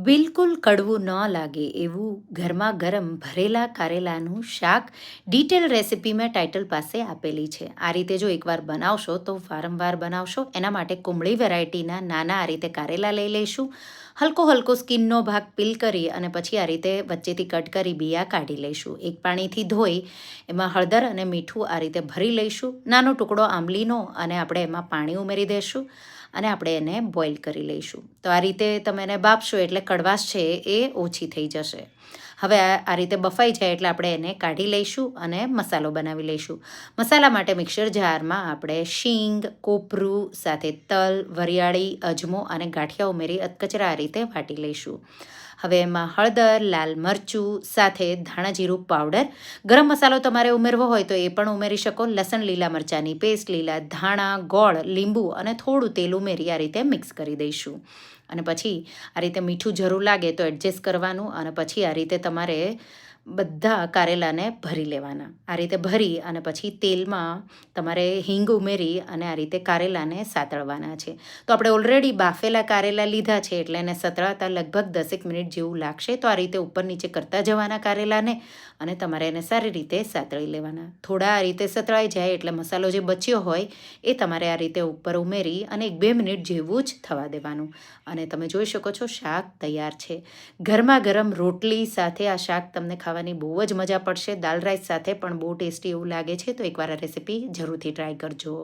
બિલકુલ કડવું ન લાગે એવું ગરમા ગરમ ભરેલા કારેલાનું શાક ડિટેલ રેસિપી મેં ટાઇટલ પાસે આપેલી છે. આ રીતે જો એકવાર બનાવશો તો વારંવાર બનાવશો. એના માટે કુમળી વેરાયટીના નાના આ રીતે કારેલા લઈ લઈશું. હલકો હલકો સ્કિનનો ભાગ પીલ કરી અને પછી આ રીતે વચ્ચેથી કટ કરી બિયા કાઢી લઈશું. એક પાણીથી ધોઈ એમાં હળદર અને મીઠું આ રીતે ભરી લઈશું. નાનો ટુકડો આંબલીનો અને આપણે એમાં પાણી ઉમેરી દઈશું અને આપણે એને બોઇલ કરી લઈશું. તો આ રીતે તમે એને બાફશો એટલે કડવાશ છે એ ઓછી થઈ જશે. હવે આ રીતે બફાઈ જાય એટલે આપણે એને કાઢી લઈશું અને મસાલો બનાવી લઈશું. મસાલા માટે મિક્સર જારમાં આપણે શીંગ, કોપરું સાથે તલ, વરિયાળી, અજમો અને ગાંઠિયા ઉમેરી અધકચરા આ રીતે વાટી લઈશું. હવે એમાં હળદર, લાલ મરચું સાથે ધાણા જીરું પાવડર, ગરમ મસાલો તમારે ઉમેરવો હોય તો એ પણ ઉમેરી શકો. લસણ, લીલા મરચાંની પેસ્ટ, લીલા ધાણા, ગોળ, લીંબુ અને થોડું તેલ ઉમેરી આ રીતે મિક્સ કરી દઈશું. અને પછી આ રીતે મીઠું જરૂર લાગે તો એડજસ્ટ કરવાનું અને પછી આ રીતે તમારે બધા કારેલાને ભરી લેવાના. આ રીતે ભરી અને પછી તેલમાં તમારે હિંગ ઉમેરી અને આ રીતે કારેલાને સાતળવાના છે. તો આપણે ઓલરેડી બાફેલા કારેલા લીધા છે એટલે એને સતળાતા લગભગ 10 મિનિટ જેવું લાગશે. તો આ રીતે ઉપર નીચે કરતા જવાના કારેલાને અને તમારે એને સારી રીતે સાતળી લેવાના. થોડા આ રીતે સતળાઈ જાય એટલે મસાલો જે બચ્યો હોય એ તમારે આ રીતે ઉપર ઉમેરી અને 1-2 મિનિટ જેવું જ થવા દેવાનું. અને તમે જોઈ શકો છો શાક તૈયાર છે. ગરમા ગરમ રોટલી સાથે આ શાક તમને ખાવાની બહુ જ મજા પડશે. દાલ રાઈસ સાથે પણ બહુ ટેસ્ટી એવું લાગે છે. તો એકવાર આ રેસીપી જરૂરથી ટ્રાય કરજો.